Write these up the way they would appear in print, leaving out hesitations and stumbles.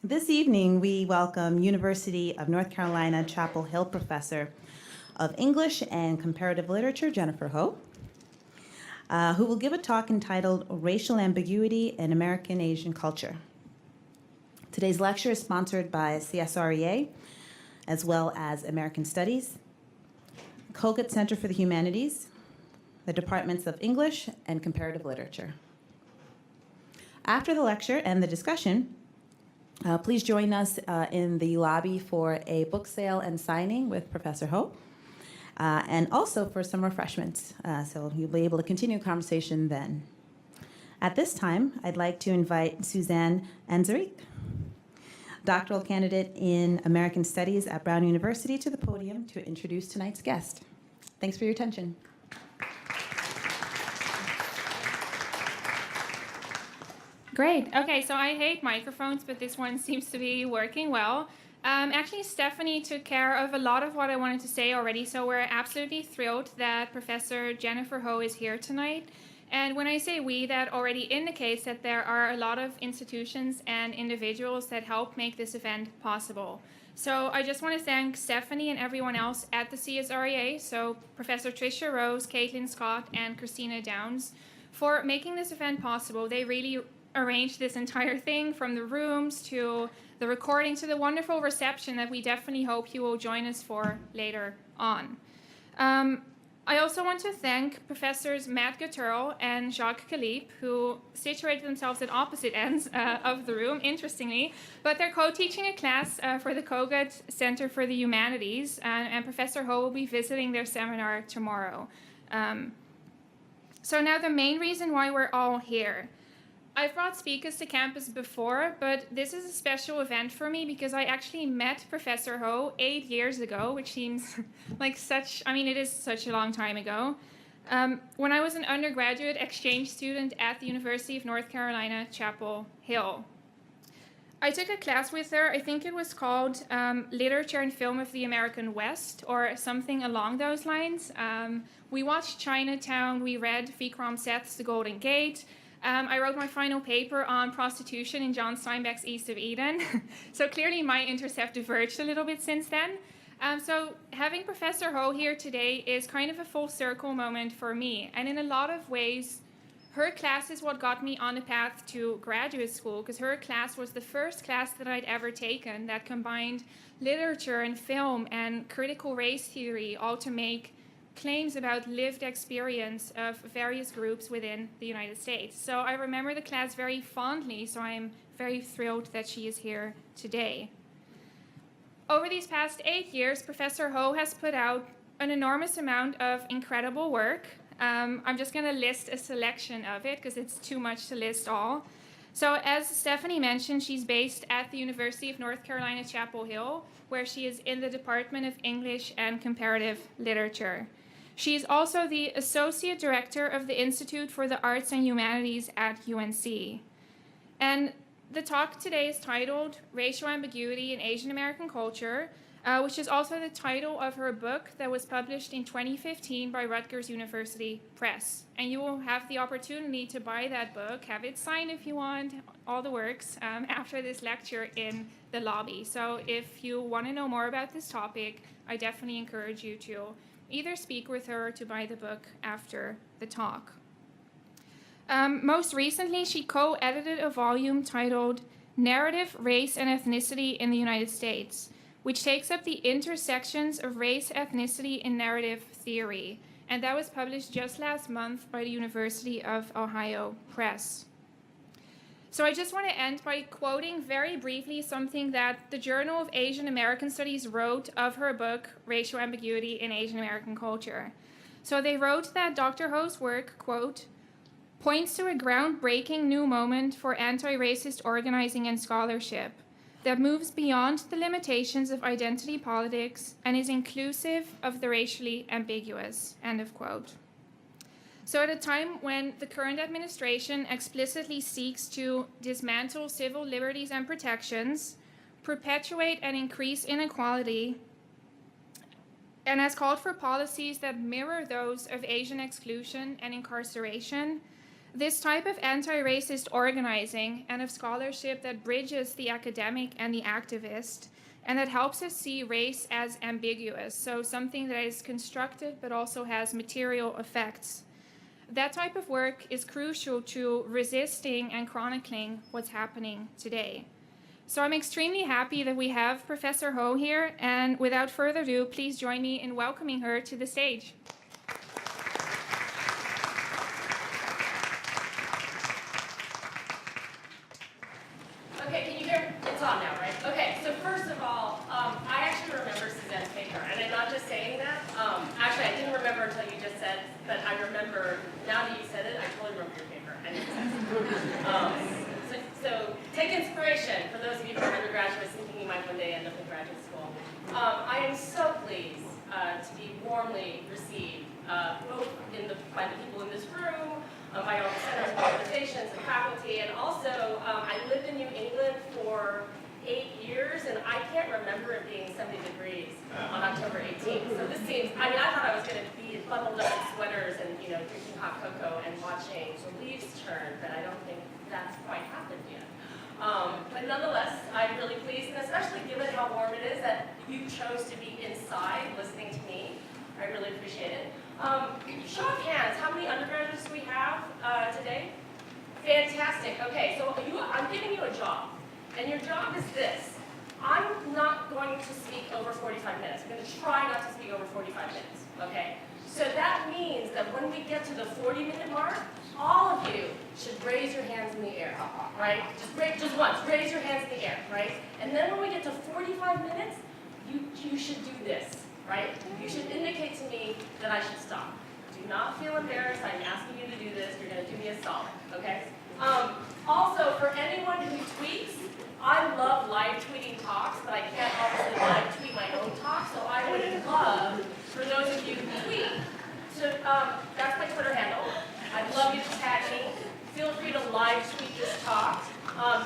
This evening, we welcome University of North Carolina Chapel Hill Professor of English and Comparative Literature, Jennifer Ho, who will give a talk entitled Racial Ambiguity in American Asian Culture. Today's lecture is sponsored by CSREA, as well as American Studies, Kogut Center for the Humanities, the Departments of English and Comparative Literature. After the lecture and the discussion, please join us in the lobby for a book sale and signing with Professor Ho, and also for some refreshments. So you'll be able to continue conversation then. At this time, I'd like to invite Suzanne Anzarek, doctoral candidate in American Studies at Brown University, to the podium to introduce tonight's guest. Thanks for your attention. Great. Okay, so I hate microphones, but this one seems to be working well. Actually, Stephanie took care of a lot of what I wanted to say already, so we're absolutely thrilled that Professor Jennifer Ho is here tonight. And when I say we, that already indicates that there are a lot of institutions and individuals that help make this event possible. So I just want to thank Stephanie and everyone else at the CSREA, so Professor Tricia Rose, Caitlin Scott, and Christina Downs, for making this event possible. They really arranged this entire thing, from the rooms to the recording to the wonderful reception that we definitely hope you will join us for later on. I also want to thank Professors Matt Gutturl and Jacques Calip, who situated themselves at opposite ends of the room, interestingly, but they're co-teaching a class for the Kogut Center for the Humanities, and Professor Ho will be visiting their seminar tomorrow. So now the main reason why we're all here. I've brought speakers to campus before, but this is a special event for me because I actually met Professor Ho 8 years ago, which seems like it is such a long time ago, when I was an undergraduate exchange student at the University of North Carolina, Chapel Hill. I took a class with her. I think it was called Literature and Film of the American West, or something along those lines. We watched Chinatown, we read Vikram Seth's The Golden Gate. I wrote my final paper on prostitution in John Steinbeck's East of Eden. So clearly my interests have diverged a little bit since then. So having Professor Ho here today is kind of a full circle moment for me. And in a lot of ways, her class is what got me on the path to graduate school, because her class was the first class that I'd ever taken that combined literature and film and critical race theory, all to make claims about lived experience of various groups within the United States. So I remember the class very fondly, so I'm very thrilled that she is here today. Over these past 8 years, Professor Ho has put out an enormous amount of incredible work. I'm just going to list a selection of it because it's too much to list all. So as Stephanie mentioned, she's based at the University of North Carolina, Chapel Hill, where she is in the Department of English and Comparative Literature. She is also the Associate Director of the Institute for the Arts and Humanities at UNC. And the talk today is titled Racial Ambiguity in Asian American Culture, which is also the title of her book that was published in 2015 by Rutgers University Press. And you will have the opportunity to buy that book, have it signed if you want, all the works, after this lecture in the lobby. So if you want to know more about this topic, I definitely encourage you to either speak with her or to buy the book after the talk. Most recently, she co-edited a volume titled Narrative, Race, and Ethnicity in the United States, which takes up the intersections of race, ethnicity, and narrative theory. And that was published just last month by the University of Ohio Press. So I just want to end by quoting very briefly something that the Journal of Asian American Studies wrote of her book, Racial Ambiguity in Asian American Culture. So they wrote that Dr. Ho's work, quote, points to a groundbreaking new moment for anti-racist organizing and scholarship that moves beyond the limitations of identity politics and is inclusive of the racially ambiguous, end of quote. So at a time when the current administration explicitly seeks to dismantle civil liberties and protections, perpetuate and increase inequality, and has called for policies that mirror those of Asian exclusion and incarceration, This type of anti-racist organizing and of scholarship that bridges the academic and the activist, and that helps us see race as ambiguous, so something that is constructed but also has material effects. That type of work is crucial to resisting and chronicling what's happening today. So I'm extremely happy that we have Professor Ho here, and without further ado, please join me in welcoming her to the stage. Okay, can you hear me? It's on now, right? Okay, so first of all, I actually remember Suzanne's paper, and I'm not just saying that. Actually, I didn't remember until you just said, but I remember, now that you said it, I totally remember your paper. I didn't say it. So take inspiration for those of you who are undergraduates thinking you might one day end up in graduate school. I am so pleased to be warmly received, both by the people in this room, by all the centers and organizations and faculty, and also I lived in New England for 8 years, and I can't remember it being 70 degrees on October 18th. So this seems, I mean, I thought I was going to be bundled up in sweaters and, you know, drinking hot cocoa and watching the leaves turn, but I don't think that's quite happened yet. But nonetheless, I'm really pleased, and especially given how warm it is, that you chose to be inside listening to me. I really appreciate it. Show of hands, how many undergraduates do we have today? Fantastic. Okay, so I'm giving you a job, and your job is this. I'm not going to speak over 45 minutes. I'm going to try not to speak over 45 minutes, okay? So that means that when we get to the 40-minute mark, all of you should raise your hands in the air, right? Just once, raise your hands in the air, right? And then when we get to 45 minutes, you should do this, right? You should indicate to me that I should stop. Do not feel embarrassed. I'm asking you to do this. You're going to do me a solid, okay? Also, for anyone who tweets, I love live tweeting talks, but I can't obviously live tweet my own talk, so I would love for those of you who tweet. So that's my Twitter handle. I'd love you to tag me. Feel free to live tweet this talk.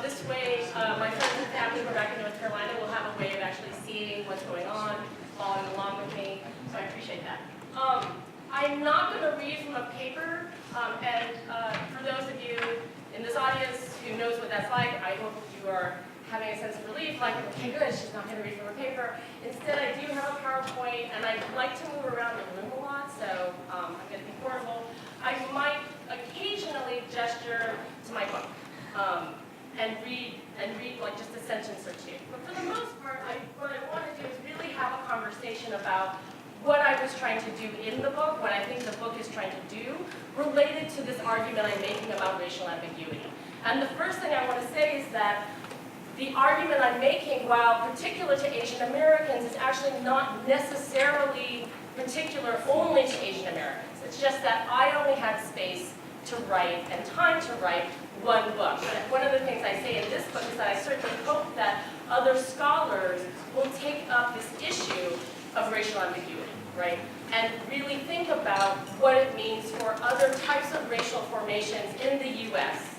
This way, my friends and family who are back in North Carolina will have a way of actually seeing what's going on, following along with me, so I appreciate that. I'm not going to read from a paper, and for those of you in this audience who knows what that's like, I hope you are having a sense of relief, like, okay, good, she's not going to read from a paper. Instead, I do have a PowerPoint, and I like to move around the room a lot, so I'm going to be portable. I might occasionally gesture to my book and read like just a sentence or two. But for the most part, what I want to do is really have a conversation about what I was trying to do in the book, what I think the book is trying to do, related to this argument I'm making about racial ambiguity. And the first thing I want to say is that the argument I'm making, while particular to Asian Americans, is actually not necessarily particular only to Asian Americans. It's just that I only had space to write and time to write one book. But one of the things I say in this book is that I certainly hope that other scholars will take up this issue of racial ambiguity, right? And really think about what it means for other types of racial formations in the US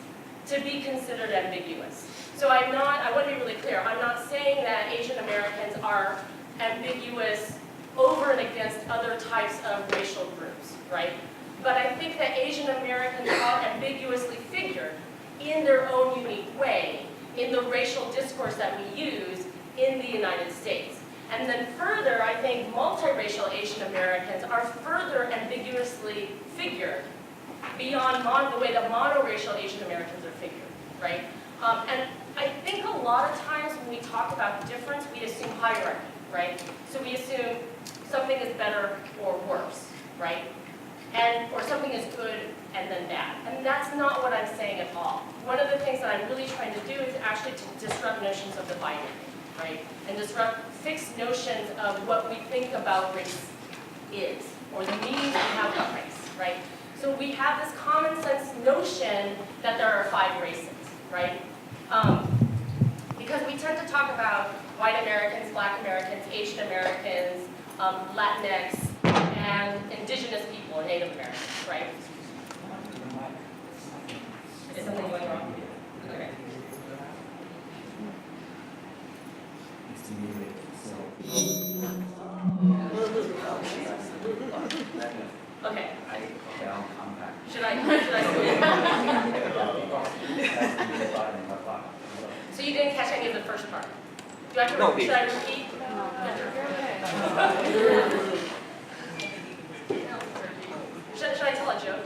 to be considered ambiguous. So I want to be really clear, I'm not saying that Asian Americans are ambiguous over and against other types of racial groups, right? But I think that Asian Americans are ambiguously figured in their own unique way in the racial discourse that we use in the United States. And then further, I think multiracial Asian Americans are further ambiguously figured beyond the way that monoracial Asian Americans are figured, right? And I think a lot of times when we talk about difference, we assume hierarchy, right? So we assume something is better or worse, right? Or something is good and then bad. And that's not what I'm saying at all. One of the things that I'm really trying to do is actually to disrupt notions of the binary, right? And disrupt fixed notions of what we think about race is, or the meanings we have about race, right? So we have this common sense notion that there are 5 races, right? Because we tend to talk about white Americans, black Americans, Asian Americans, Latinx, and indigenous people, or Native Americans, right? Is something going wrong? Okay. Okay. Okay, I'm back. Should I So you didn't catch any of the first part? Do I have to, No, should I repeat? Should I tell a joke?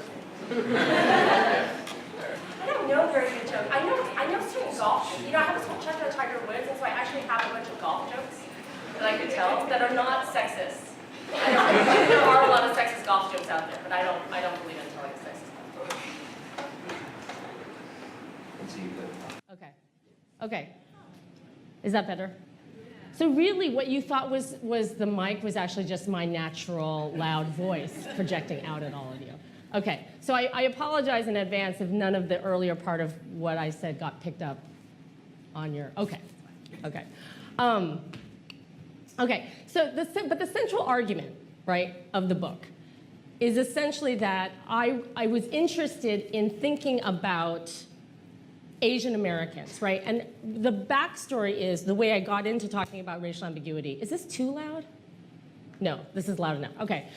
I don't know very good jokes. I know certain golf. You know, I have this whole chapter on Tiger Woods, and so I actually have a bunch of golf jokes that I could tell that are not sexist. There are a lot of sexist golf jokes out there, but I don't believe in telling sexist golf jokes. Okay. Okay. Is that better? So really what you thought was the mic was actually just my natural loud voice projecting out at all of you. Okay, so I apologize in advance if none of the earlier part of what I said got picked up on your, okay. Okay, so the central argument, right, of the book is essentially that I was interested in thinking about Asian Americans, right? And the backstory is the way I got into talking about racial ambiguity. Is this too loud? No, this is loud enough. Okay.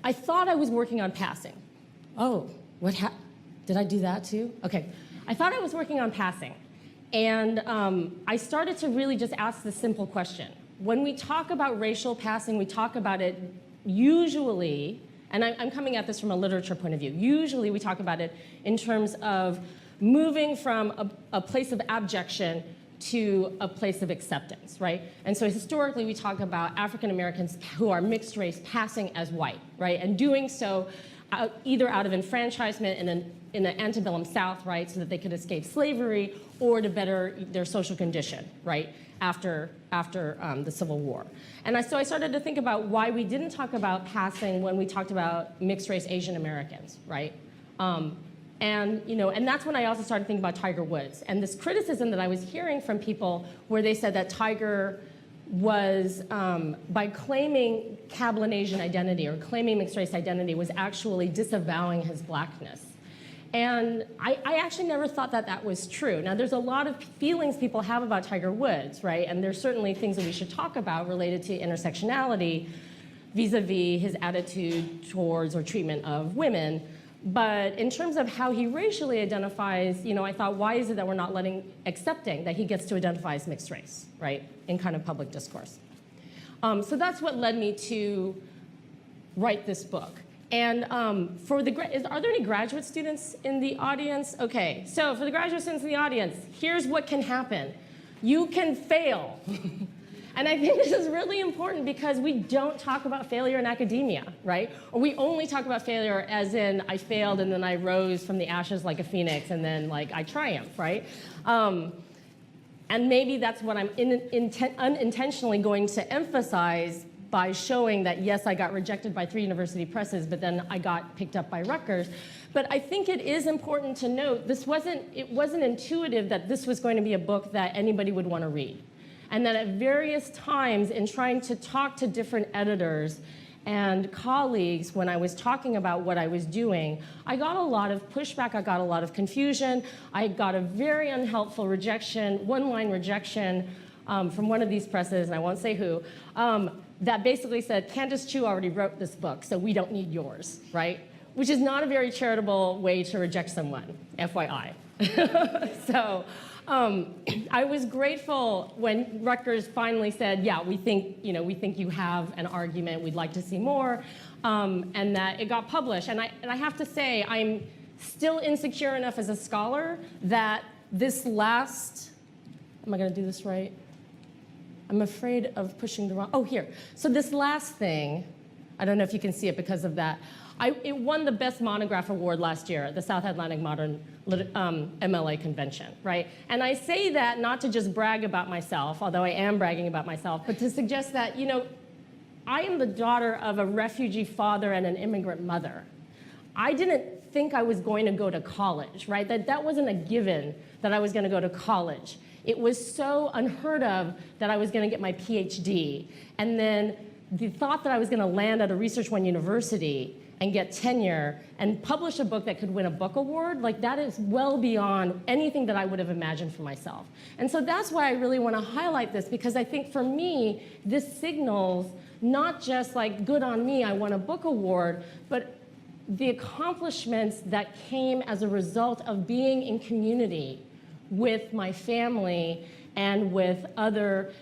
I thought I was working on passing. Oh, did I do that too? Okay. I thought I was working on passing. And I started to really just ask the simple question. When we talk about racial passing, we talk about it usually, and I'm coming at this from a literature point of view, usually we talk about it in terms of moving from a place of abjection to a place of acceptance, right? And so historically, we talk about African Americans who are mixed race passing as white, right? And doing so either out of enfranchisement in the antebellum South, right, so that they could escape slavery, or to better their social condition, right, after the Civil War. And so I started to think about why we didn't talk about passing when we talked about mixed race Asian Americans, right? And that's when I also started thinking about Tiger Woods. And this criticism that I was hearing from people where they said that Tiger was, by claiming Cablinasian identity or claiming mixed race identity, was actually disavowing his blackness. And I actually never thought that that was true. Now, there's a lot of feelings people have about Tiger Woods, right? And there's certainly things that we should talk about related to intersectionality vis-a-vis his attitude towards or treatment of women. But in terms of how he racially identifies, I thought, why is it that we're not accepting that he gets to identify as mixed race, right, in kind of public discourse? So that's what led me to write this book. And are there any graduate students in the audience? Okay, so for the graduate students in the audience, here's what can happen. You can fail. And I think this is really important because we don't talk about failure in academia, right? Or we only talk about failure as in I failed and then I rose from the ashes like a phoenix and then like I triumphed, right? And maybe that's what I'm unintentionally going to emphasize by showing that, yes, I got rejected by 3 university presses, but then I got picked up by Rutgers. But I think it is important to note it wasn't intuitive that this was going to be a book that anybody would want to read. And that at various times in trying to talk to different editors and colleagues when I was talking about what I was doing, I got a lot of pushback, I got a lot of confusion, I got a very unhelpful rejection, one-line rejection from one of these presses, and I won't say who, that basically said, Candace Chu already wrote this book, so we don't need yours, right? Which is not a very charitable way to reject someone, FYI. So. I was grateful when Rutgers finally said, yeah, we think you have an argument, we'd like to see more, and that it got published. And I have to say, I'm still insecure enough as a scholar that this last, am I gonna do this right? I'm afraid of pushing the wrong, here. So this last thing, I don't know if you can see it because of that, it won the Best Monograph Award last year at the South Atlantic Modern MLA Convention, right? And I say that not to just brag about myself, although I am bragging about myself, but to suggest that, I am the daughter of a refugee father and an immigrant mother. I didn't think I was going to go to college, right? That wasn't a given that I was going to go to college. It was so unheard of that I was going to get my PhD. And then the thought that I was going to land at a Research One university and get tenure and publish a book that could win a book award, like that is well beyond anything that I would have imagined for myself. And so that's why I really want to highlight this, because I think for me, this signals not just like good on me, I won a book award, but the accomplishments that came as a result of being in community with my family and with other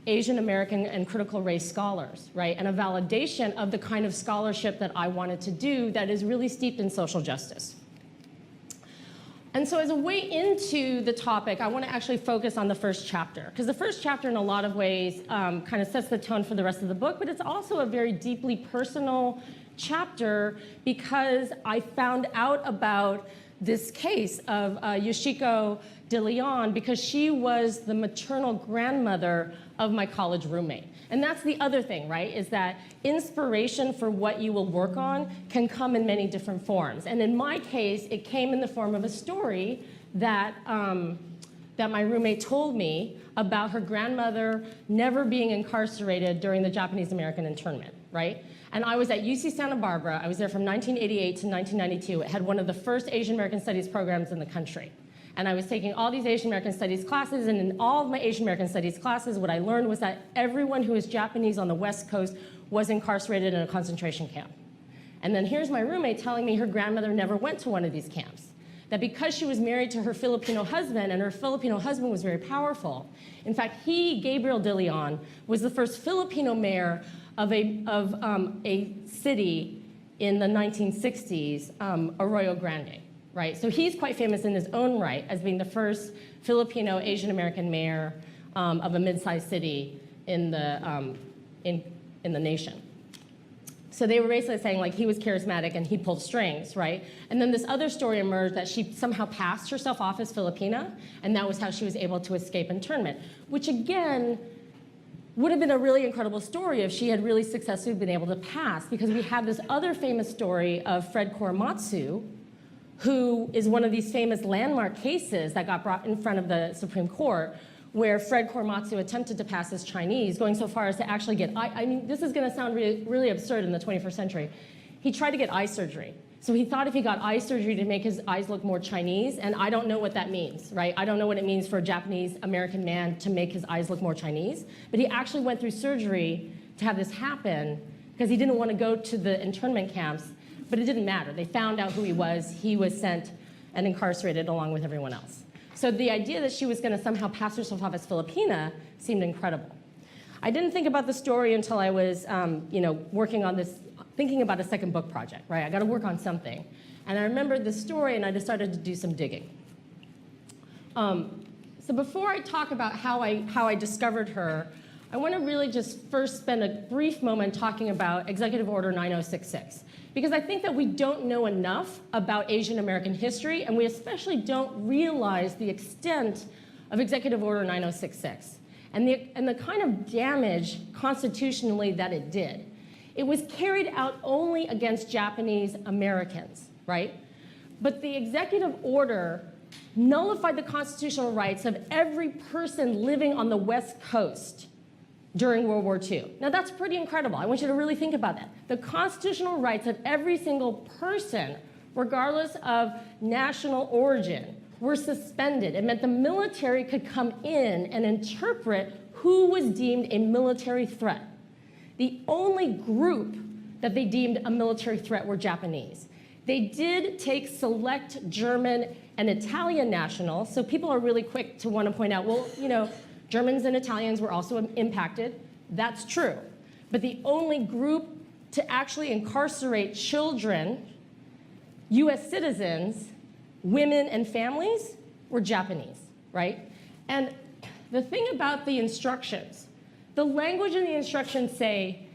Asian American and critical race scholars, right? And a validation of the kind of scholarship that I wanted to do that is really steeped in social justice. And so as a way into the topic, I want to actually focus on the first chapter, because the first chapter in a lot of ways kind of sets the tone for the rest of the book, but it's also a very deeply personal chapter because I found out about this case of Yoshiko de Leon because she was the maternal grandmother of my college roommate. And that's the other thing, right, is that inspiration for what you will work on can come in many different forms. And in my case, it came in the form of a story that, that my roommate told me about her grandmother never being incarcerated during the Japanese-American internment, right? And I was at UC Santa Barbara. I was there from 1988 to 1992. It had one of the first Asian American Studies programs in the country. And I was taking all these Asian American Studies classes, and in all of my Asian American Studies classes, what I learned was that everyone who was Japanese on the West Coast was incarcerated in a concentration camp. And then here's my roommate telling me her grandmother never went to one of these camps. That because she was married to her Filipino husband, and her Filipino husband was very powerful. In fact, he, Gabriel de Leon, was the first Filipino mayor of a city in the 1960s, Arroyo Grande, right? So he's quite famous in his own right as being the first Filipino Asian American mayor of a mid-sized city in the nation. So they were basically saying like he was charismatic and he pulled strings, right? And then this other story emerged that she somehow passed herself off as Filipina, and that was how she was able to escape internment, which again, would have been a really incredible story if she had really successfully been able to pass, because we have this other famous story of Fred Korematsu, who is one of these famous landmark cases that got brought in front of the Supreme Court, where Fred Korematsu attempted to pass as Chinese, going so far as to actually get, I mean, this is gonna sound really absurd in the 21st century. He tried to get eye surgery. So he thought if he got eye surgery to make his eyes look more Chinese, and I don't know what that means, right? I don't know what it means for a Japanese American man to make his eyes look more Chinese, but he actually went through surgery to have this happen because he didn't want to go to the internment camps, but it didn't matter. They found out who he was sent and incarcerated along with everyone else. So the idea that she was going to somehow pass herself off as Filipina seemed incredible. I didn't think about the story until I was working on this, thinking about a second book project, right? I got to work on something. And I remembered the story, and I decided to do some digging. So before I talk about how I discovered her, I want to really just first spend a brief moment talking about Executive Order 9066. Because I think that we don't know enough about Asian American history, and we especially don't realize the extent of Executive Order 9066 and the kind of damage constitutionally that it did. It was carried out only against Japanese Americans, right? But the executive order nullified the constitutional rights of every person living on the West Coast during World War II. Now that's pretty incredible. I want you to really think about that. The constitutional rights of every single person, regardless of national origin, were suspended. It meant the military could come in and interpret who was deemed a military threat. The only group that they deemed a military threat were Japanese. They did take select German and Italian nationals, so people are really quick to want to point out, well, Germans and Italians were also impacted. That's true. But the only group to actually incarcerate children, US citizens, women and families were Japanese, right? And the thing about the instructions, the language in the instructions say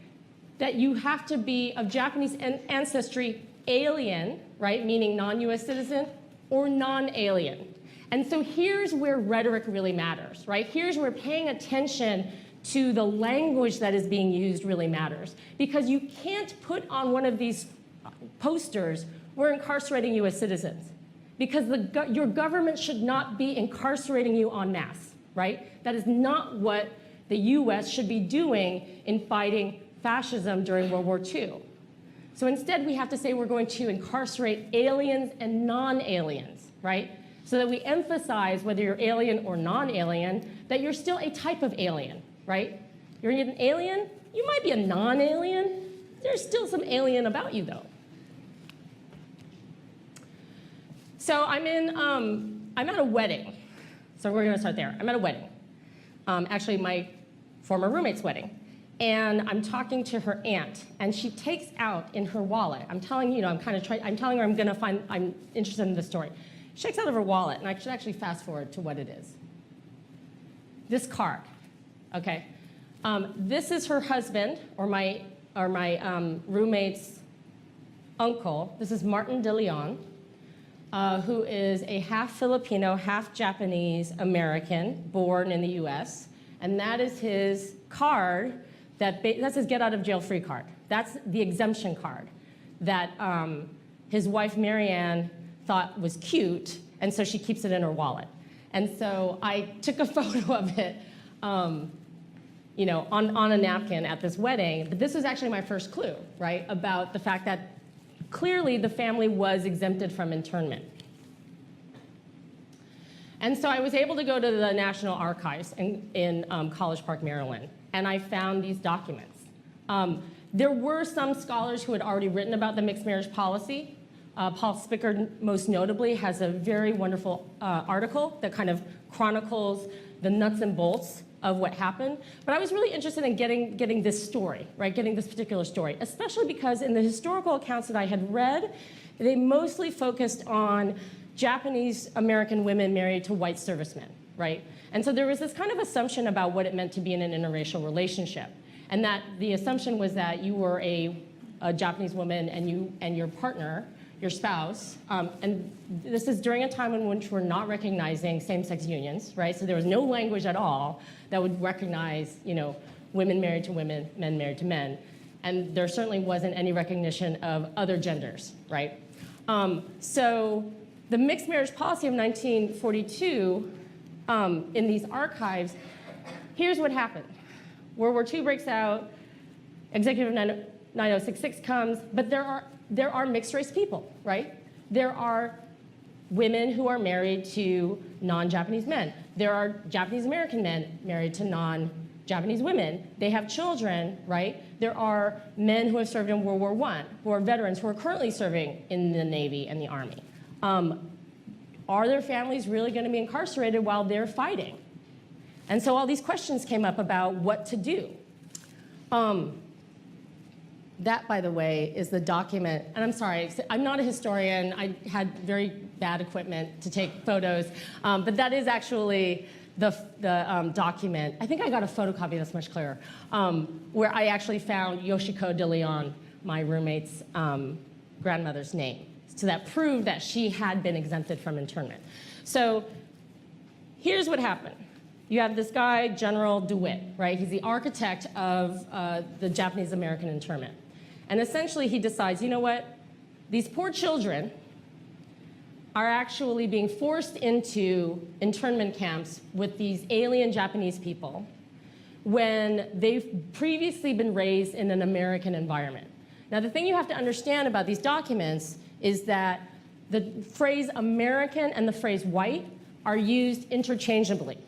that you have to be of Japanese ancestry, alien, right, meaning non-US citizen, or non-alien. And so here's where rhetoric really matters, right? Here's where paying attention to the language that is being used really matters. Because you can't put on one of these posters, we're incarcerating US citizens. Because your government should not be incarcerating you en masse, right? That is not what the US should be doing in fighting fascism during World War II. So instead, we have to say we're going to incarcerate aliens and non-aliens, right? So that we emphasize whether you're alien or non-alien, that you're still a type of alien, right? You're an alien, you might be a non-alien. There's still some alien about you, though. So I'm at a wedding. So we're going to start there. I'm at a wedding. Actually, my former roommate's wedding. And I'm talking to her aunt, and she takes out in her wallet. I'm telling you, I'm telling her I'm interested in this story. She takes out of her wallet, and I should actually fast forward to what it is. This card, okay? This is her husband, or my roommate's uncle. This is Martin de Leon, who is a half Filipino, half Japanese American, born in the US. And that is his card, that's his get out of jail free card. That's the exemption card that his wife Marianne thought was cute, and so she keeps it in her wallet. And so I took a photo of it on a napkin at this wedding. But this was actually my first clue, right, about the fact that clearly the family was exempted from internment. And so I was able to go to the National Archives in College Park, Maryland, and I found these documents. There were some scholars who had already written about the mixed marriage policy. Paul Spicker, most notably, has a very wonderful article that kind of chronicles the nuts and bolts of what happened. But I was really interested in getting this story, right? Getting this particular story, especially because in the historical accounts that I had read, they mostly focused on Japanese American women married to white servicemen, right? And so there was this kind of assumption about what it meant to be in an interracial relationship. And that the assumption was that you were a Japanese woman and your partner, your spouse, and this is during a time in which we're not recognizing same-sex unions, right? So there was no language at all that would recognize, women married to women, men married to men. And there certainly wasn't any recognition of other genders, right? So the mixed marriage policy of 1942, in these archives, here's what happened. World War II breaks out, Executive 9066 comes, but there are mixed race people, right? There are women who are married to non-Japanese men. There are Japanese American men married to non-Japanese women. They have children, right? There are men who have served in World War I, who are veterans, who are currently serving in the Navy and the Army. Are their families really going to be incarcerated while they're fighting? And so all these questions came up about what to do. That, by the way, is the document, and I'm sorry, I'm not a historian. I had very bad equipment to take photos, but that is actually the document. I think I got a photocopy that's much clearer, where I actually found Yoshiko de Leon, my roommate's grandmother's name. So that proved that she had been exempted from internment. So here's what happened. You have this guy, General DeWitt, right? He's the architect of the Japanese American internment. And essentially he decides, you know what? These poor children are actually being forced into internment camps with these alien Japanese people when they've previously been raised in an American environment. Now, the thing you have to understand about these documents is that the phrase American and the phrase white are used interchangeably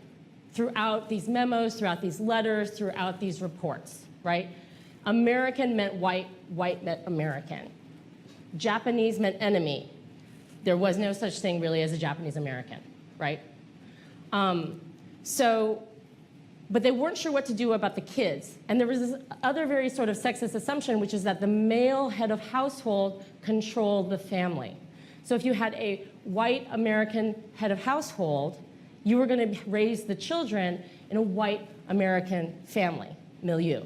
throughout these memos, throughout these letters, throughout these reports, right? American meant white, white meant American. Japanese meant enemy. There was no such thing really as a Japanese American, right? But they weren't sure what to do about the kids. And there was this other very sort of sexist assumption, which is that the male head of household controlled the family. So if you had a white American head of household, you were going to raise the children in a white American family milieu.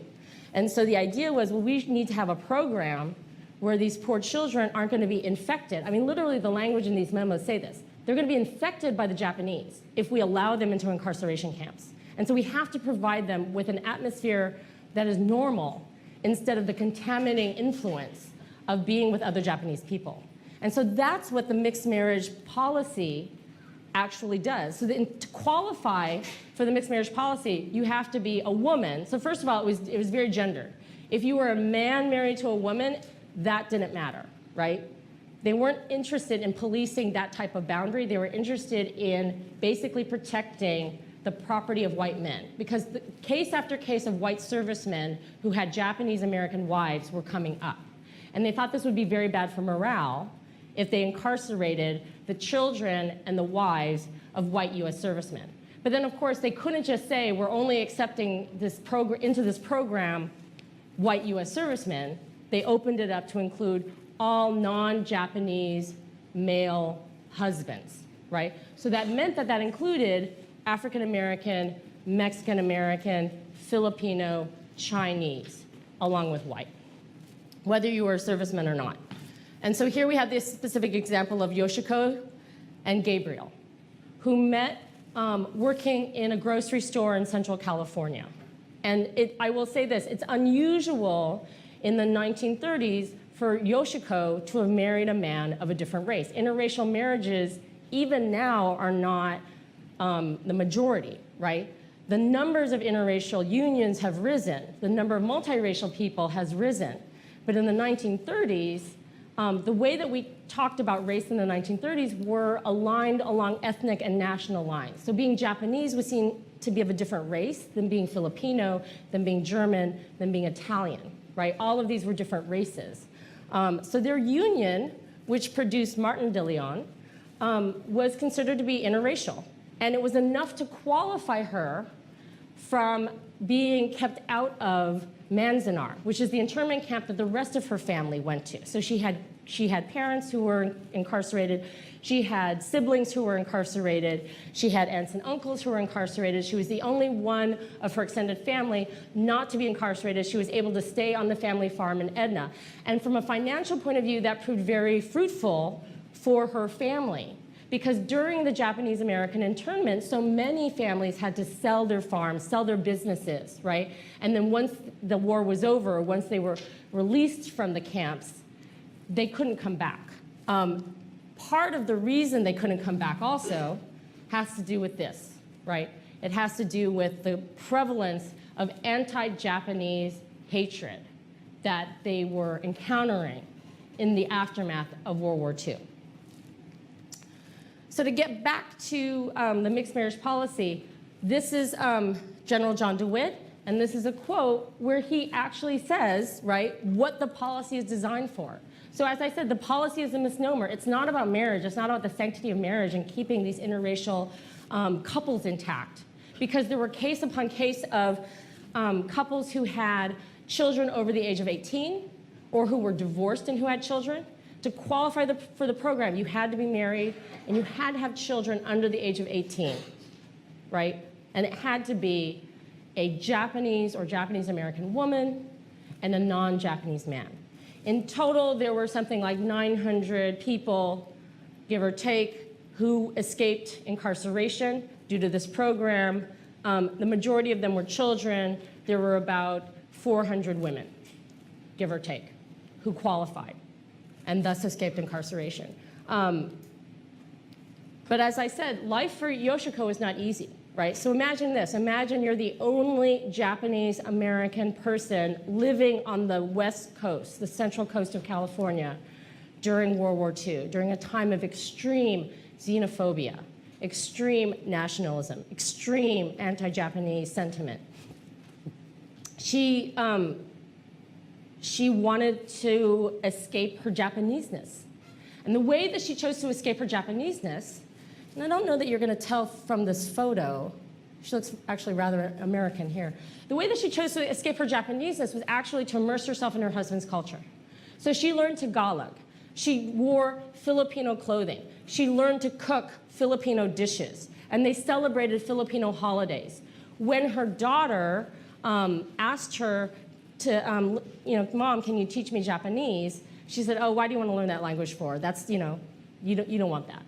And so the idea was, well, we need to have a program where these poor children aren't going to be infected. I mean, literally the language in these memos say this. They're going to be infected by the Japanese if we allow them into incarceration camps. And so we have to provide them with an atmosphere that is normal instead of the contaminating influence of being with other Japanese people. And so that's what the mixed marriage policy actually does. So to qualify for the mixed marriage policy, you have to be a woman. So first of all, it was very gendered. If you were a man married to a woman, that didn't matter, right? They weren't interested in policing that type of boundary. They were interested in basically protecting the property of white men, because the case after case of white servicemen who had Japanese American wives were coming up. And they thought this would be very bad for morale if they incarcerated the children and the wives of white US servicemen. But then, of course, they couldn't just say, we're only accepting this into this program white US servicemen. They opened it up to include all non-Japanese male husbands, right? So that meant that that included African American, Mexican American, Filipino, Chinese, along with white, whether you were a serviceman or not. And so here we have this specific example of Yoshiko and Gabriel, who met working in a grocery store in Central California. And I will say this, it's unusual in the 1930s for Yoshiko to have married a man of a different race. Interracial marriages, even now, are not the majority, right? The numbers of interracial unions have risen. The number of multiracial people has risen. But in the 1930s, the way that we talked about race in the 1930s were aligned along ethnic and national lines. So being Japanese was seen to be of a different race than being Filipino, than being German, than being Italian, right? All of these were different races. So their union, which produced Martin de Leon, was considered to be interracial. And it was enough to qualify her from being kept out of Manzanar, which is the internment camp that the rest of her family went to. So she had parents who were incarcerated. She had siblings who were incarcerated. She had aunts and uncles who were incarcerated. She was the only one of her extended family not to be incarcerated. She was able to stay on the family farm in Edna. And from a financial point of view, that proved very fruitful for her family, because during the Japanese American internment, so many families had to sell their farms, sell their businesses, right? And then once the war was over, once they were released from the camps, they couldn't come back. Part of the reason they couldn't come back also has to do with this, right? It has to do with the prevalence of anti-Japanese hatred that they were encountering in the aftermath of World War II. So to get back to the mixed marriage policy, this is General John DeWitt, and this is a quote where he actually says, right, what the policy is designed for. So as I said, the policy is a misnomer. It's not about marriage. It's not about the sanctity of marriage and keeping these interracial couples intact. Because there were case upon case of couples who had children over the age of 18 or who were divorced and who had children. To qualify for the program, you had to be married and you had to have children under the age of 18, right? And it had to be a Japanese or Japanese American woman and a non-Japanese man. In total, there were something like 900 people, give or take, who escaped incarceration due to this program. The majority of them were children. There were about 400 women, give or take, who qualified and thus escaped incarceration. But as I said, life for Yoshiko is not easy, right? So imagine this. Imagine you're the only Japanese American person living on the West Coast, the central coast of California, during World War II, during a time of extreme xenophobia, extreme nationalism, extreme anti-Japanese sentiment. She wanted to escape her Japaneseness. And the way that she chose to escape her Japaneseness, and I don't know that you're going to tell from this photo, she looks actually rather American here. The way that she chose to escape her Japaneseness was actually to immerse herself in her husband's culture. So she learned Tagalog. She wore Filipino clothing. She learned to cook Filipino dishes. And they celebrated Filipino holidays. When her daughter asked her to, Mom, can you teach me Japanese? She said, oh, why do you want to learn that language for? That's, you don't want that.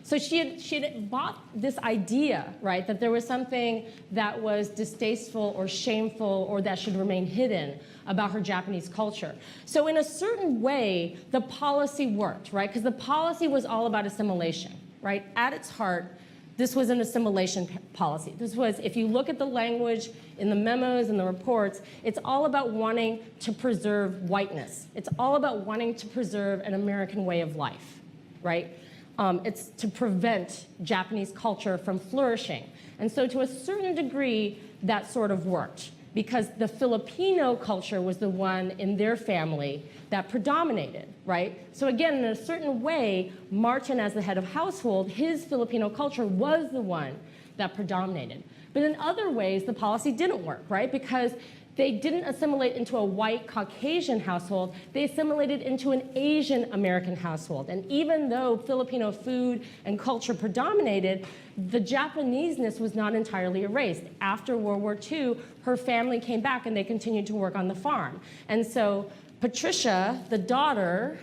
So she had bought this idea, right, that there was something that was distasteful or shameful or that should remain hidden about her Japanese culture. So in a certain way, the policy worked, right? Because the policy was all about assimilation, right? At its heart, this was an assimilation policy. This was, if you look at the language in the memos and the reports, it's all about wanting to preserve whiteness. It's all about wanting to preserve an American way of life, right? It's to prevent Japanese culture from flourishing. And so to a certain degree, that sort of worked, because the Filipino culture was the one in their family that predominated, right? So again, in a certain way, Martin, as the head of household, his Filipino culture was the one that predominated. But in other ways, the policy didn't work, right? Because they didn't assimilate into a white Caucasian household, they assimilated into an Asian American household. And even though Filipino food and culture predominated, the Japaneseness was not entirely erased. After World War II, her family came back and they continued to work on the farm. And so Patricia, the daughter,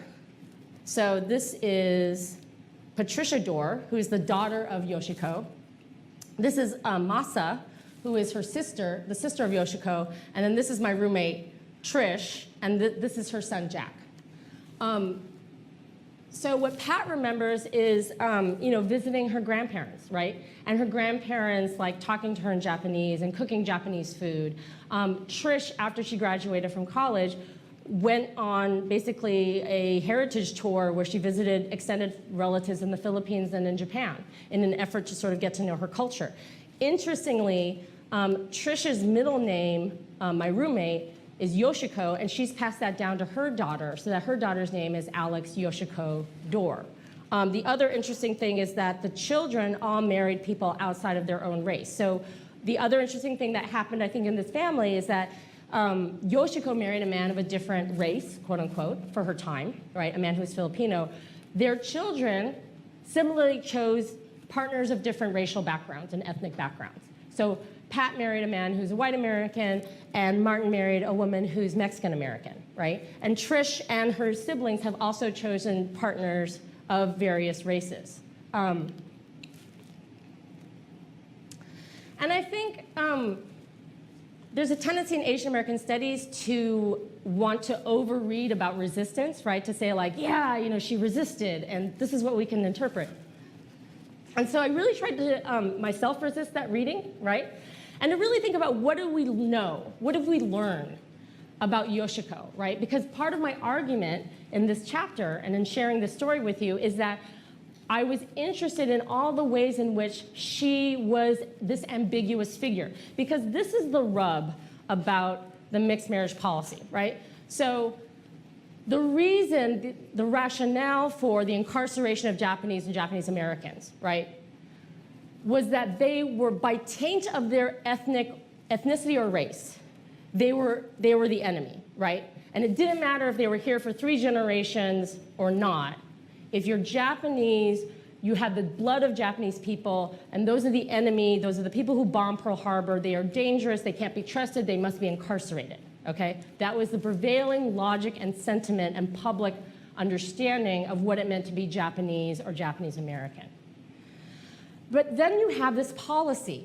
so this is Patricia Dorr, who is the daughter of Yoshiko. This is Masa, who is her sister, the sister of Yoshiko, and then this is my roommate, Trish, and this is her son, Jack. So what Pat remembers is, visiting her grandparents, right? And her grandparents, like, talking to her in Japanese and cooking Japanese food. Trish, after she graduated from college, went on basically a heritage tour where she visited extended relatives in the Philippines and in Japan in an effort to sort of get to know her culture. Interestingly, Trish's middle name, my roommate, is Yoshiko, and she's passed that down to her daughter, so that her daughter's name is Alex Yoshiko Dorr. The other interesting thing is that the children all married people outside of their own race. So the other interesting thing that happened, I think, in this family is that Yoshiko married a man of a different race, quote unquote, for her time, right? A man who was Filipino. Their children similarly chose partners of different racial backgrounds and ethnic backgrounds. So Pat married a man who's a white American, and Martin married a woman who's Mexican American, right? And Trish and her siblings have also chosen partners of various races. And I think there's a tendency in Asian American studies to want to overread about resistance, right? To say, like, yeah, she resisted, and this is what we can interpret. And so I really tried to myself resist that reading, right? And to really think about, what do we know? What have we learned about Yoshiko, right? Because part of my argument in this chapter and in sharing this story with you is that I was interested in all the ways in which she was this ambiguous figure. Because this is the rub about the mixed marriage policy, right? So the reason, the rationale for the incarceration of Japanese and Japanese Americans, right, was that they were, by taint of their ethnicity or race, they were the enemy, right? And it didn't matter if they were here for 3 generations or not. If you're Japanese, you have the blood of Japanese people, and those are the enemy, those are the people who bombed Pearl Harbor, they are dangerous, they can't be trusted, they must be incarcerated, okay? That was the prevailing logic and sentiment and public understanding of what it meant to be Japanese or Japanese American. But then you have this policy,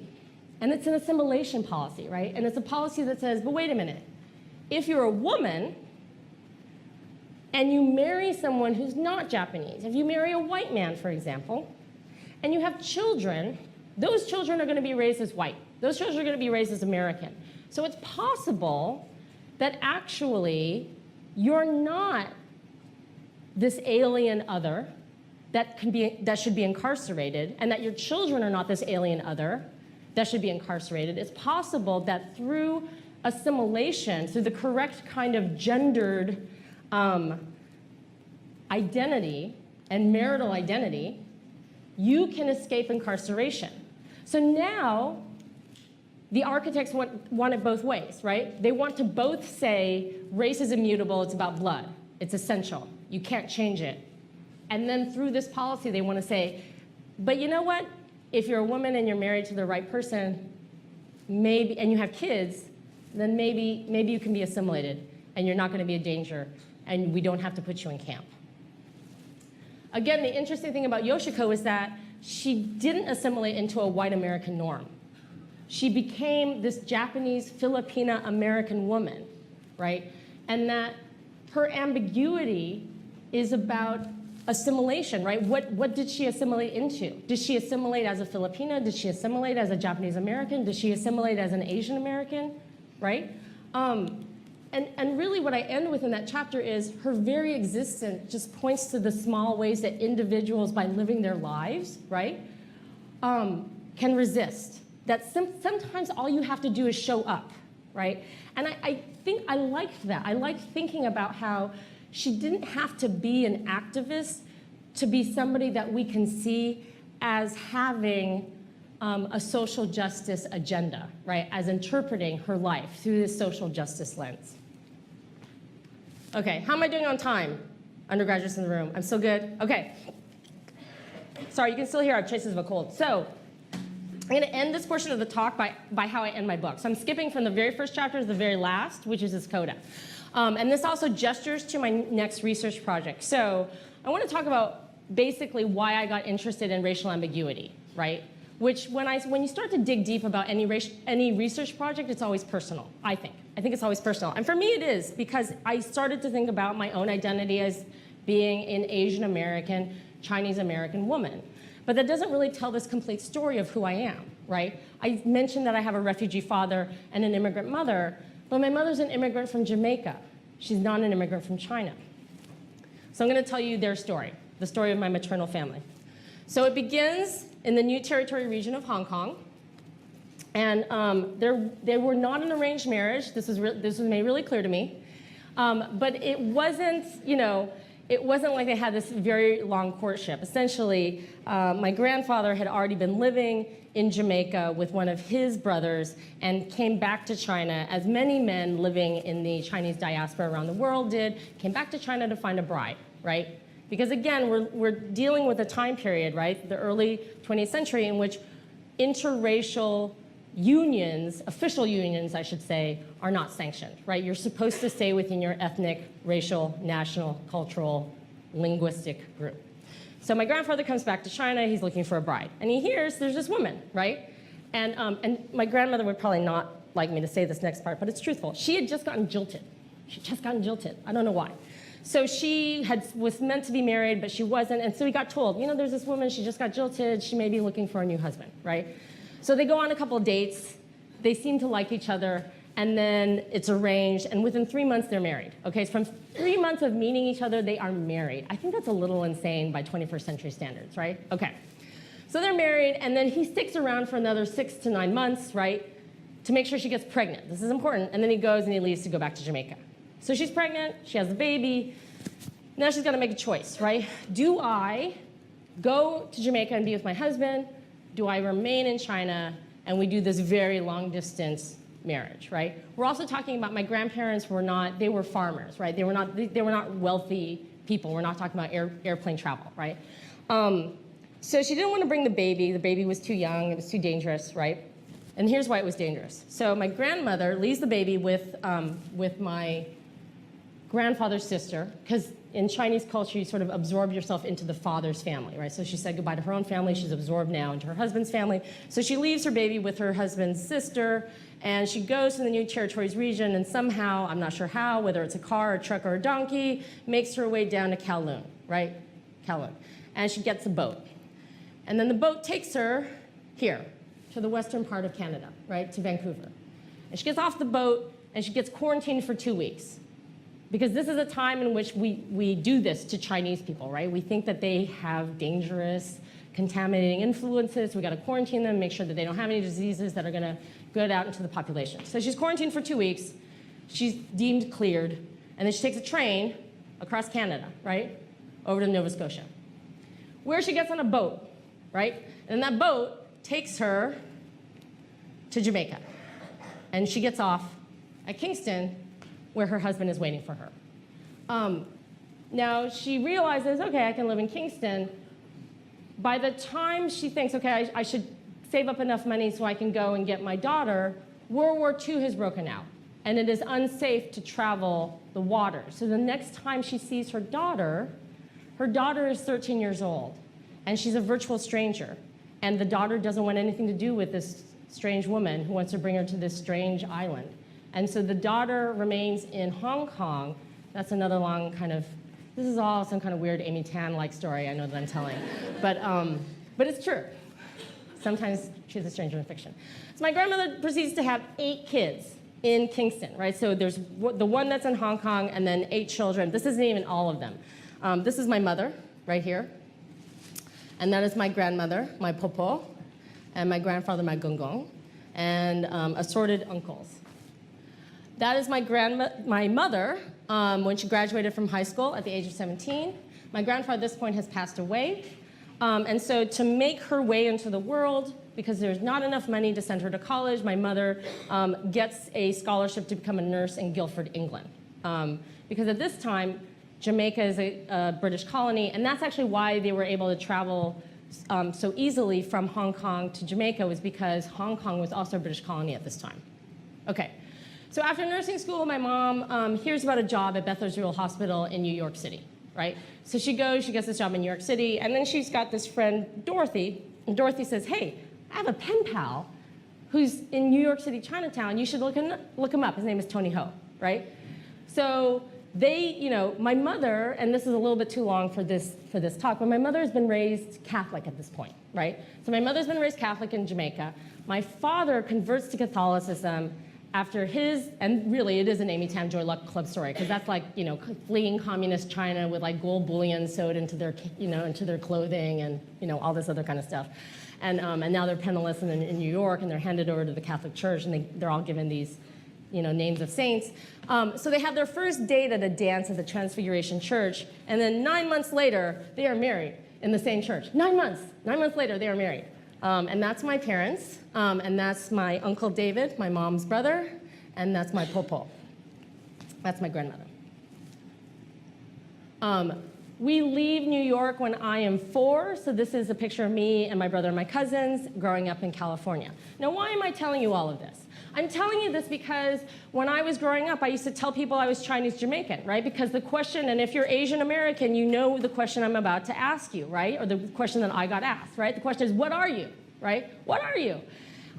and it's an assimilation policy, right? And it's a policy that says, but wait a minute, if you're a woman and you marry someone who's not Japanese, if you marry a white man, for example, and you have children, those children are going to be raised as white. Those children are going to be raised as American. So it's possible that actually you're not this alien other that should be incarcerated, and that your children are not this alien other that should be incarcerated. It's possible that through assimilation, through the correct kind of gendered identity and marital identity, you can escape incarceration. So now, the architects want it both ways, right? They want to both say, race is immutable, it's about blood, it's essential, you can't change it. And then through this policy, they want to say, but you know what? If you're a woman and you're married to the right person, maybe, and you have kids, then maybe you can be assimilated, and you're not going to be a danger, and we don't have to put you in camp. Again, the interesting thing about Yoshiko is that she didn't assimilate into a white American norm. She became this Japanese Filipina American woman, right? And that her ambiguity is about assimilation, right? What did she assimilate into? Did she assimilate as a Filipina? Did she assimilate as a Japanese American? Did she assimilate as an Asian American, right? And really what I end with in that chapter is her very existence just points to the small ways that individuals, by living their lives, right, can resist. That sometimes all you have to do is show up, right? And I think I liked that. I like thinking about how she didn't have to be an activist to be somebody that we can see as having a social justice agenda, right? As interpreting her life through this social justice lens. Okay, how am I doing on time? Undergraduates in the room, I'm still good? Okay. Sorry, you can still hear I have traces of a cold. So, I'm going to end this portion of the talk by how I end my book. So I'm skipping from the very first chapter to the very last, which is this coda. And this also gestures to my next research project. So I want to talk about basically why I got interested in racial ambiguity, right? Which when you start to dig deep about any research project, it's always personal, I think. I think it's always personal. And for me it is, because I started to think about my own identity as being an Asian American, Chinese American woman. But that doesn't really tell this complete story of who I am, right? I mentioned that I have a refugee father and an immigrant mother, but my mother's an immigrant from Jamaica. She's not an immigrant from China. So I'm going to tell you their story, the story of my maternal family. So it begins in the New Territory region of Hong Kong. And they were not an arranged marriage. This was made really clear to me. But it wasn't, it wasn't like they had this very long courtship. Essentially, my grandfather had already been living in Jamaica with one of his brothers and came back to China, as many men living in the Chinese diaspora around the world did, came back to China to find a bride, right? Because again, we're dealing with a time period, right, the early 20th century, in which interracial unions, official unions, I should say, are not sanctioned, right? You're supposed to stay within your ethnic, racial, national, cultural, linguistic group. So my grandfather comes back to China, he's looking for a bride. And he hears there's this woman, right? And my grandmother would probably not like me to say this next part, but it's truthful. She had just gotten jilted. She'd just gotten jilted. I don't know why. So she was meant to be married, but she wasn't. And so he got told, there's this woman, she just got jilted, she may be looking for a new husband, right? So they go on a couple of dates, they seem to like each other, and then it's arranged, and within 3 months they're married. Okay, so from 3 months of meeting each other, they are married. I think that's a little insane by 21st century standards, right? Okay, so they're married, and then he sticks around for another 6 to 9 months, right, to make sure she gets pregnant. This is important, and then he goes and he leaves to go back to Jamaica. So she's pregnant, she has a baby, now she's gotta make a choice, right? Do I go to Jamaica and be with my husband? Do I remain in China and we do this very long distance marriage, right? We're also talking about my grandparents they were farmers, right? They were not wealthy people. We're not talking about airplane travel, right? So she didn't want to bring the baby. The baby was too young. It was too dangerous, right? And here's why it was dangerous. So my grandmother leaves the baby with my grandfather's sister, because in Chinese culture, you sort of absorb yourself into the father's family, right? So she said goodbye to her own family. She's absorbed now into her husband's family. So she leaves her baby with her husband's sister, and she goes to the New Territories region, and somehow, I'm not sure how, whether it's a car, a truck, or a donkey, makes her way down to Kowloon, right? Kowloon. And she gets a boat. And then the boat takes her here, to the western part of Canada, right, to Vancouver. And she gets off the boat, and she gets quarantined for 2 weeks. Because this is a time in which we do this to Chinese people, right? We think that they have dangerous, contaminating influences. We got to quarantine them, make sure that they don't have any diseases that are going to get out into the population. So she's quarantined for 2 weeks. She's deemed cleared. And then she takes a train across Canada, right, over to Nova Scotia, where she gets on a boat, right? And that boat takes her to Jamaica. And she gets off at Kingston, where her husband is waiting for her. Now, she realizes, okay, I can live in Kingston. By the time she thinks, okay, I should save up enough money so I can go and get my daughter, World War II has broken out, and it is unsafe to travel the water. So the next time she sees her daughter is 13 years old, and she's a virtual stranger, and the daughter doesn't want anything to do with this strange woman who wants to bring her to this strange island. And so the daughter remains in Hong Kong. That's another long kind of This is all some kind of weird Amy Tan-like story I know that I'm telling. But it's true. Sometimes she's a stranger in fiction. So my grandmother proceeds to have 8 kids in Kingston, right? So there's the one that's in Hong Kong and then 8 children. This isn't even all of them. This is my mother right here. And that is my grandmother, my popo, and my grandfather, my gongong, and assorted uncles. That is my mother when she graduated from high school at the age of 17. My grandfather at this point has passed away. And so to make her way into the world, because there's not enough money to send her to college, my mother gets a scholarship to become a nurse in Guildford, England. Because at this time, Jamaica is a British colony, and that's actually why they were able to travel so easily from Hong Kong to Jamaica, was because Hong Kong was also a British colony at this time. Okay, so after nursing school, my mom hears about a job at Beth Israel Hospital in New York City, right? So she goes, she gets this job in New York City, and then she's got this friend, Dorothy, and Dorothy says, hey, I have a pen pal who's in New York City, Chinatown. You should look him up. His name is Tony Ho, right? So they, my mother, and this is a little bit too long for this talk, but my mother has been raised Catholic at this point, right? So my mother's been raised Catholic in Jamaica. My father converts to Catholicism after his, and really it is an Amy Tam Joy Luck Club story, because that's like, fleeing communist China with like gold bullion sewed into their, into their clothing and, all this other kind of stuff. And now they're penniless in New York, and they're handed over to the Catholic Church, and they're all given these, names of saints. So they have their first date at a dance at the Transfiguration Church, and then 9 months later, they are married in the same church. 9 months. 9 months later, they are married. And that's my parents, and that's my Uncle David, my mom's brother, and that's my popo. That's my grandmother. We leave New York when I am 4, so this is a picture of me and my brother and my cousins growing up in California. Now, why am I telling you all of this? I'm telling you this because when I was growing up, I used to tell people I was Chinese Jamaican, right? Because the question, and if you're Asian American, you know the question I'm about to ask you, right? Or the question that I got asked, right? The question is, what are you, right? What are you?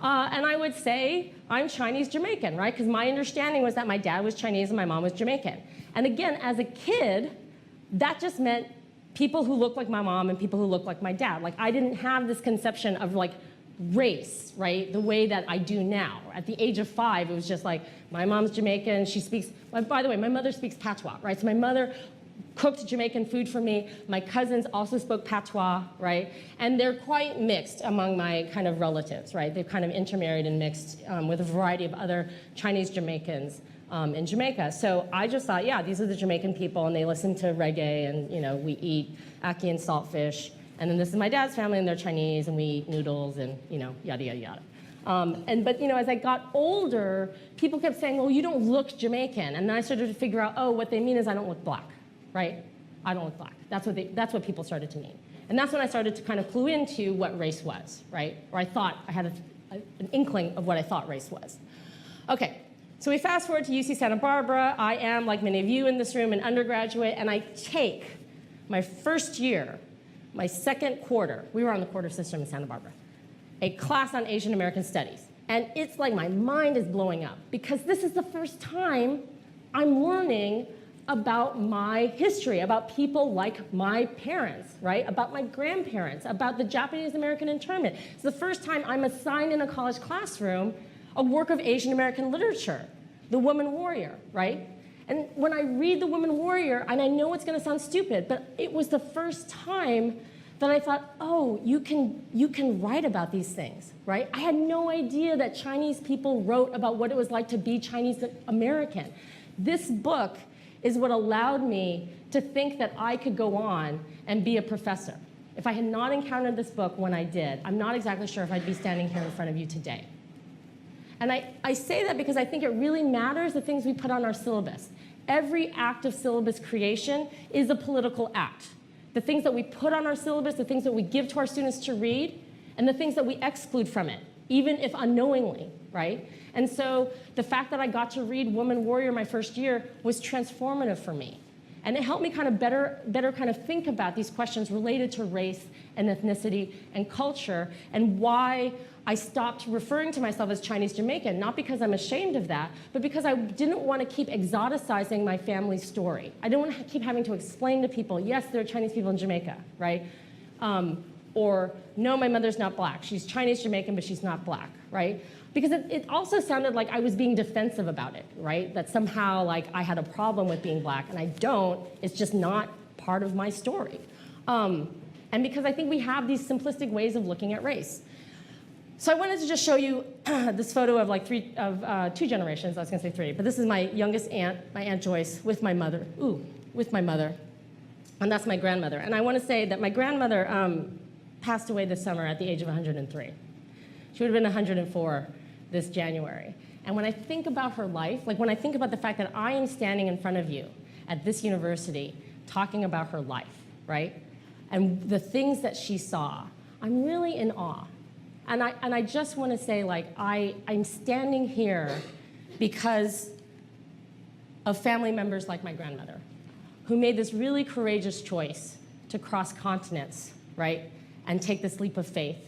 And I would say, I'm Chinese Jamaican, right? Because my understanding was that my dad was Chinese and my mom was Jamaican. And again, as a kid, that just meant people who looked like my mom and people who looked like my dad. Like, I didn't have this conception of like race, right, the way that I do now. At the age of 5, it was just like, my mom's Jamaican, she speaks, by the way, my mother speaks patois, right? So my mother cooked Jamaican food for me. My cousins also spoke patois, right? And they're quite mixed among my kind of relatives, right? They've kind of intermarried and mixed with a variety of other Chinese Jamaicans in Jamaica. So I just thought, yeah, these are the Jamaican people, and they listen to reggae, and we eat ackee and saltfish. And then this is my dad's family, and they're Chinese, and we eat noodles, and yada yada yada. But as I got older, people kept saying, "Oh, you don't look Jamaican," and then I started to figure out, oh, what they mean is I don't look black, right? I don't look black. That's what people started to mean, and that's when I started to kind of clue into what race was, right? Or I thought I had an inkling of what I thought race was. Okay. So we fast forward to UC Santa Barbara. I am, like many of you in this room, an undergraduate, and I take my first year, my second quarter, we were on the quarter system in Santa Barbara, a class on Asian American Studies. And it's like my mind is blowing up, because this is the first time I'm learning about my history, about people like my parents, right? About my grandparents, about the Japanese American internment. It's the first time I'm assigned in a college classroom a work of Asian American literature, The Woman Warrior, right? And when I read The Woman Warrior, and I know it's gonna sound stupid, but it was the first time that I thought, oh, you can write about these things, right? I had no idea that Chinese people wrote about what it was like to be Chinese American. This book is what allowed me to think that I could go on and be a professor. If I had not encountered this book when I did, I'm not exactly sure if I'd be standing here in front of you today. And I say that because I think it really matters the things we put on our syllabus. Every act of syllabus creation is a political act. The things that we put on our syllabus, the things that we give to our students to read, and the things that we exclude from it, even if unknowingly, right? And so the fact that I got to read Woman Warrior my first year was transformative for me. And it helped me kind of better kind of think about these questions related to race and ethnicity and culture, and why I stopped referring to myself as Chinese Jamaican, not because I'm ashamed of that, but because I didn't want to keep exoticizing my family's story. I didn't want to keep having to explain to people, yes, there are Chinese people in Jamaica, right? Or, no, my mother's not black. She's Chinese Jamaican, but she's not black, right? Because it also sounded like I was being defensive about it, right? That somehow like I had a problem with being black, and I don't. It's just not part of my story. And because I think we have these simplistic ways of looking at race. So I wanted to just show you this photo of like two generations. I was gonna say three, but this is my youngest aunt, my Aunt Joyce, with my mother. With my mother. And that's my grandmother. And I wanna say that my grandmother passed away this summer at the age of 103. She would have been 104 this January. And when I think about her life, like when I think about the fact that I am standing in front of you at this university talking about her life, right? And the things that she saw, I'm really in awe. And I just want to say, like, I'm standing here because of family members like my grandmother, who made this really courageous choice to cross continents, right? And take this leap of faith.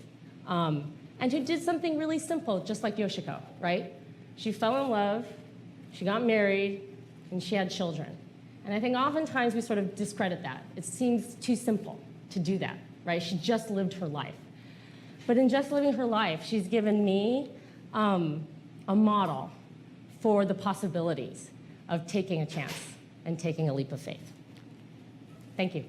And who did something really simple, just like Yoshiko, right? She fell in love, she got married, and she had children. And I think oftentimes we sort of discredit that. It seems too simple to do that, right? She just lived her life. But in just living her life, she's given me a model for the possibilities of taking a chance and taking a leap of faith. Thank you.